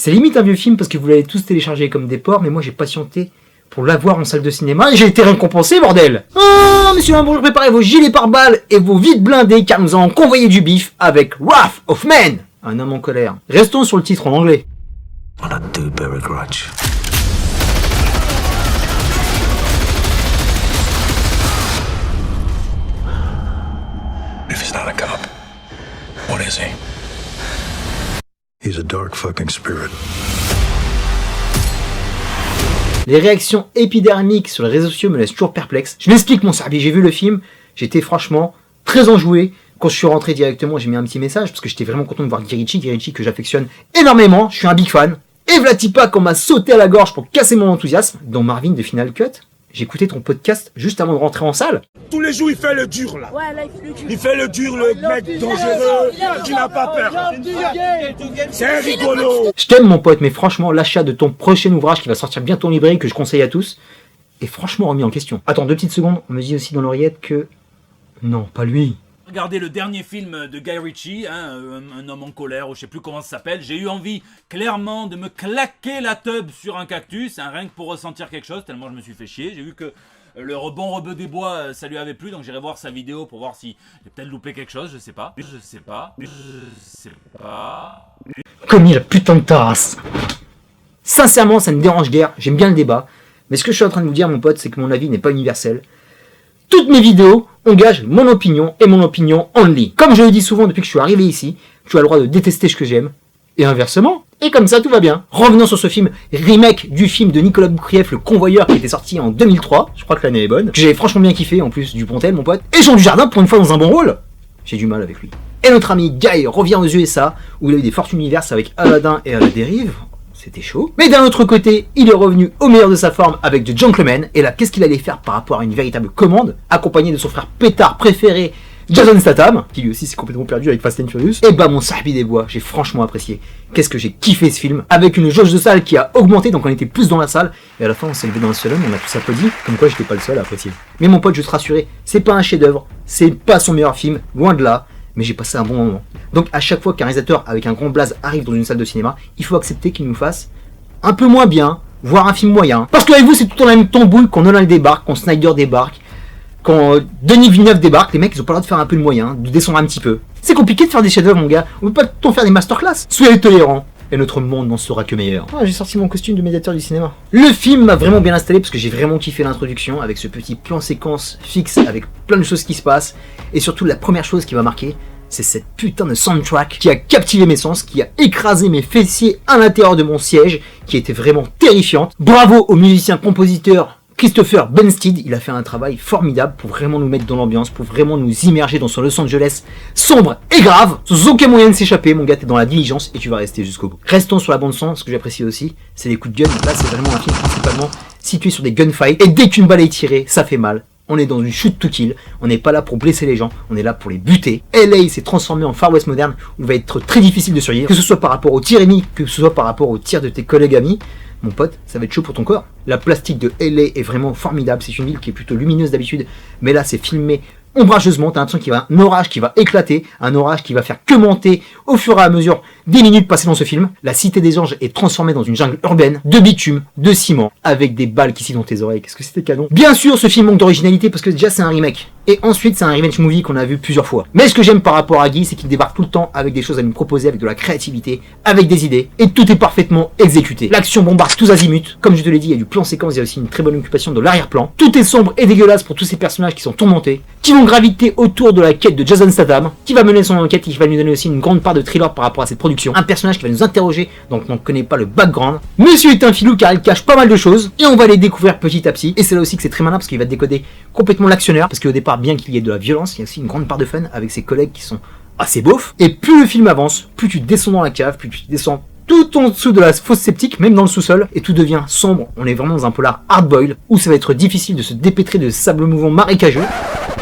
C'est limite un vieux film parce que vous l'avez tous téléchargé comme des porcs, mais moi j'ai patienté pour l'avoir en salle de cinéma et j'ai été récompensé, bordel. Oh, monsieur, bonjour, préparez vos gilets pare-balles et vos vides blindés car nous allons convoyer du bif avec Wrath of Man, un homme en colère. Restons sur le titre en anglais. And I do bear a grudge. If he's not a cop, what is he? He's a dark fucking spirit. Les réactions épidermiques sur les réseaux sociaux me laissent toujours perplexe. Je m'explique mon cerveau, j'ai vu le film, j'étais franchement très enjoué. Quand je suis rentré directement, j'ai mis un petit message parce que j'étais vraiment content de voir Guy Ritchie que j'affectionne énormément, je suis un big fan. Et Vlatipa, qu'on m'a sauté à la gorge pour casser mon enthousiasme, dans Marvin de Final Cut, j'ai écouté ton podcast juste avant de rentrer en salle. Tous les jours, il fait le dur, là. Ouais, là, il fait le dur. Il fait le dur, le mec dangereux, qui n'a pas peur. C'est rigolo. Je t'aime, mon pote, mais franchement, l'achat de ton prochain ouvrage qui va sortir bientôt en librairie, que je conseille à tous, est franchement remis en question. Attends, 2 petites secondes, on me dit aussi dans l'oreillette que... Non, pas lui. Regardez le dernier film de Guy Ritchie, hein, un homme en colère, ou je sais plus comment ça s'appelle. J'ai eu envie clairement de me claquer la teub sur un cactus, hein, rien que pour ressentir quelque chose, tellement je me suis fait chier. J'ai vu que le bon rebeu des bois, ça lui avait plu, donc j'irai voir sa vidéo pour voir si j'ai peut-être loupé quelque chose, je sais pas. Commis la putain de tasse. Sincèrement, ça ne me dérange guère, j'aime bien le débat, mais ce que je suis en train de vous dire, mon pote, c'est que mon avis n'est pas universel. Toutes mes vidéos engagent mon opinion et mon opinion only. Comme je le dis souvent depuis que je suis arrivé ici, tu as le droit de détester ce que j'aime, et inversement, et comme ça tout va bien. Revenons sur ce film, remake du film de Nicolas Boukrieff, Le Convoyeur, qui était sorti en 2003, je crois que l'année est bonne, que j'avais franchement bien kiffé, en plus du Pontel, mon pote, et Jean Dujardin pour une fois dans un bon rôle. J'ai du mal avec lui. Et notre ami Guy revient aux USA, où il a eu des fortunes diverses avec Aladdin et à la dérive. C'était chaud. Mais d'un autre côté, il est revenu au meilleur de sa forme avec The Gentleman. Et là, qu'est-ce qu'il allait faire par rapport à une véritable commande, accompagné de son frère pétard préféré, Jason Statham, qui lui aussi s'est complètement perdu avec Fast and Furious. Et bah, mon Sarbi des Bois, j'ai franchement apprécié. Qu'est-ce que j'ai kiffé ce film, avec une jauge de salle qui a augmenté, donc on était plus dans la salle. Et à la fin, on s'est levé dans le salon, on a tous applaudi, comme quoi j'étais pas le seul à apprécier. Mais mon pote, je te rassurer, c'est pas un chef-d'œuvre, c'est pas son meilleur film, loin de là. Mais j'ai passé un bon moment. Donc à chaque fois qu'un réalisateur avec un grand blaze arrive dans une salle de cinéma, il faut accepter qu'il nous fasse un peu moins bien, voire un film moyen. Parce qu'avec vous, c'est tout le temps la même tambouille quand Nolan débarque, quand Snyder débarque, quand Denis Villeneuve débarque, les mecs ils ont pas le droit de faire un peu de moyen, de descendre un petit peu. C'est compliqué de faire des chefs-d'œuvre, mon gars. On peut pas tout le temps faire des masterclass. Soyez tolérants. Et notre monde n'en sera que meilleur. Ah, j'ai sorti mon costume de médiateur du cinéma. Le film m'a vraiment bien installé parce que j'ai vraiment kiffé l'introduction avec ce petit plan séquence fixe avec plein de choses qui se passent. Et surtout, la première chose qui m'a marqué, c'est cette putain de soundtrack qui a captivé mes sens, qui a écrasé mes fessiers à l'intérieur de mon siège, qui était vraiment terrifiante. Bravo au musicien-compositeur Christopher Benstead, il a fait un travail formidable pour vraiment nous mettre dans l'ambiance, pour vraiment nous immerger dans ce Los Angeles sombre et grave, sans aucun moyen de s'échapper. Mon gars, t'es dans la diligence et tu vas rester jusqu'au bout. Restons sur la bande son, ce que j'apprécie aussi, c'est les coups de gun. Là, c'est vraiment un film principalement situé sur des gunfights, et dès qu'une balle est tirée, ça fait mal. On est dans une shoot to kill, on n'est pas là pour blesser les gens, on est là pour les buter. LA s'est transformé en Far West moderne, où il va être très difficile de survivre, que ce soit par rapport aux tirs ennemis, que ce soit par rapport aux tirs de tes collègues amis. Mon pote, ça va être chaud pour ton corps. La plastique de LA est vraiment formidable, c'est une ville qui est plutôt lumineuse d'habitude, mais là c'est filmé ombrageusement, t'as l'impression qu'il y a un orage qui va éclater, un orage qui va faire que monter au fur et à mesure des minutes passées dans ce film. La cité des anges est transformée dans une jungle urbaine, de bitume, de ciment, avec des balles qui sillent dans tes oreilles. Qu'est-ce que c'était canon. Bien sûr, ce film manque d'originalité parce que déjà c'est un remake. Et ensuite c'est un revenge movie qu'on a vu plusieurs fois. Mais ce que j'aime par rapport à Guy, c'est qu'il débarque tout le temps avec des choses à nous proposer, avec de la créativité, avec des idées, et tout est parfaitement exécuté. L'action bombarde tous azimuts. Comme je te l'ai dit, il y a du plan séquence, il y a aussi une très bonne occupation de l'arrière-plan. Tout est sombre et dégueulasse pour tous ces personnages qui sont tourmentés, qui vont graviter autour de la quête de Jason Statham, qui va mener son enquête et qui va lui donner aussi une grande part de thriller par rapport à cette production. Un personnage qui va nous interroger, donc on ne connaît pas le background. Monsieur est un filou car il cache pas mal de choses, et on va les découvrir petit à petit. Et c'est là aussi que c'est très malin parce qu'il va décoder complètement l'actionneur, parce qu'au départ, bien qu'il y ait de la violence, il y a aussi une grande part de fun avec ses collègues qui sont assez beaufs. Et plus le film avance, plus tu descends dans la cave, plus tu descends tout en dessous de la fosse septique, même dans le sous-sol, et tout devient sombre. On est vraiment dans un polar hard-boil, où ça va être difficile de se dépêtrer de sable mouvant marécageux.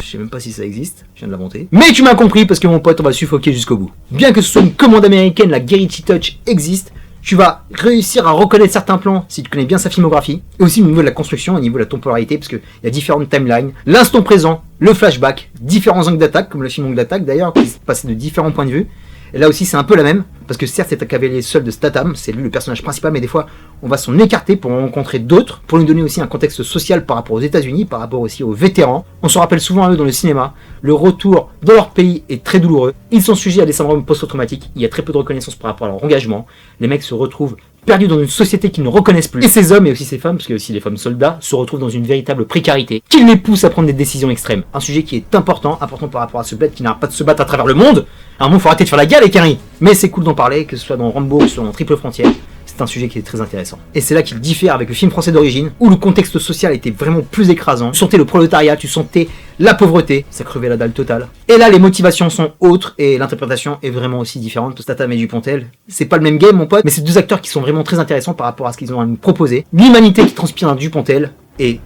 Je sais même pas si ça existe, je viens de l'inventer. Mais tu m'as compris, parce que mon pote, on va suffoquer jusqu'au bout. Bien que ce soit une commande américaine, la Guy Ritchie Touch existe, tu vas réussir à reconnaître certains plans si tu connais bien sa filmographie, et aussi au niveau de la construction, au niveau de la temporalité, parce qu'il y a différentes timelines, l'instant présent, le flashback, différents angles d'attaque, comme le film Angle d'attaque d'ailleurs, qui se passe de différents points de vue. Et là aussi c'est un peu la même, parce que certes c'est un cavalier seul de Statham, c'est lui le personnage principal, mais des fois on va s'en écarter pour en rencontrer d'autres, pour lui donner aussi un contexte social par rapport aux États-Unis, par rapport aussi aux vétérans. On se rappelle souvent à eux dans le cinéma, le retour dans leur pays est très douloureux, ils sont sujets à des syndromes post-traumatiques, il y a très peu de reconnaissance par rapport à leur engagement, les mecs se retrouvent perdus dans une société qu'ils ne reconnaissent plus. Et ces hommes et aussi ces femmes, parce qu'il y a aussi les femmes soldats, se retrouvent dans une véritable précarité, qui les pousse à prendre des décisions extrêmes. Un sujet qui est important par rapport à ce bled qui n'arrête pas de se battre à travers le monde. À un moment, il faut arrêter de faire la gueule avec Henry. Mais c'est cool d'en parler, que ce soit dans Rambo, que ce soit dans Triple Frontière. C'est un sujet qui est très intéressant. Et c'est là qu'il diffère avec le film français d'origine, où le contexte social était vraiment plus écrasant. Tu sentais le prolétariat, tu sentais la pauvreté, ça crevait la dalle totale. Et là, les motivations sont autres, et l'interprétation est vraiment aussi différente. Statham et Dupontel, c'est pas le même game, mon pote, mais c'est deux acteurs qui sont vraiment très intéressants par rapport à ce qu'ils ont à nous proposer. L'humanité qui transpire dans Dupontel, et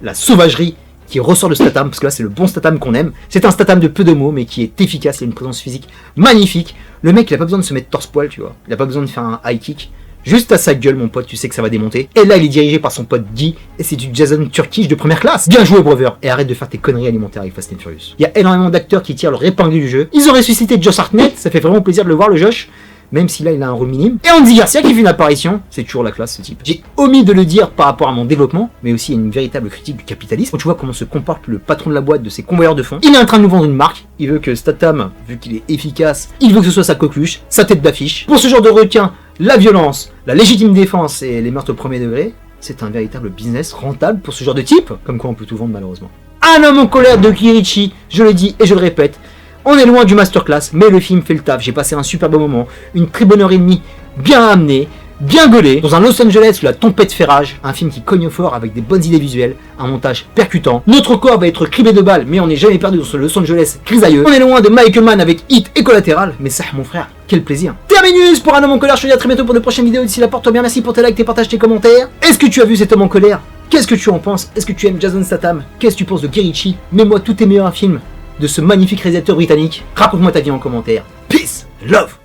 la sauvagerie qui ressort de Statham, parce que là c'est le bon Statham qu'on aime. C'est un Statham de peu de mots, mais qui est efficace, il a une présence physique magnifique. Le mec, il a pas besoin de se mettre torse-poil, tu vois. Il a pas besoin de faire un high kick. Juste à sa gueule, mon pote, tu sais que ça va démonter. Et là, il est dirigé par son pote Guy, et c'est du Jason Turkish de première classe. Bien joué, brother. Et arrête de faire tes conneries alimentaires avec Fast and Furious. Il y a énormément d'acteurs qui tirent leur épingle du jeu. Ils ont ressuscité Josh Hartnett, ça fait vraiment plaisir de le voir, le Josh. Même si là il a un rôle minime. Et Andy Garcia qui fait une apparition, c'est toujours la classe ce type. J'ai omis de le dire par rapport à mon développement, mais aussi il y a une véritable critique du capitalisme. Quand tu vois comment se comporte le patron de la boîte de ses convoyeurs de fonds, il est en train de nous vendre une marque, il veut que Statham, vu qu'il est efficace, il veut que ce soit sa coqueluche, sa tête d'affiche. Pour ce genre de requin, la violence, la légitime défense et les meurtres au premier degré, c'est un véritable business rentable pour ce genre de type, comme quoi on peut tout vendre malheureusement. Un homme en colère de Guy Ritchie, je le dis et je le répète, on est loin du masterclass, mais le film fait le taf. J'ai passé un super bon moment, une très bonne heure et demie, bien amenée, bien gaulée, dans un Los Angeles où la tempête fait rage, un film qui cogne fort avec des bonnes idées visuelles, un montage percutant. Notre corps va être criblé de balles, mais on n'est jamais perdu dans ce Los Angeles grisailleux. On est loin de Michael Mann avec Hit et Collatéral, mais ça, mon frère, quel plaisir. Terminus pour un homme en colère, je te dis à très bientôt pour de prochaines vidéos. D'ici là, porte-toi bien, merci pour tes likes, tes partages, tes commentaires. Est-ce que tu as vu cet homme en colère? Qu'est-ce que tu en penses? Est-ce que tu aimes Jason Statham? Qu'est-ce que tu penses de Guy Ritchie? Mets-moi tous tes meilleurs films de ce magnifique réalisateur britannique. Raconte-moi ta vie en commentaire. Peace, love.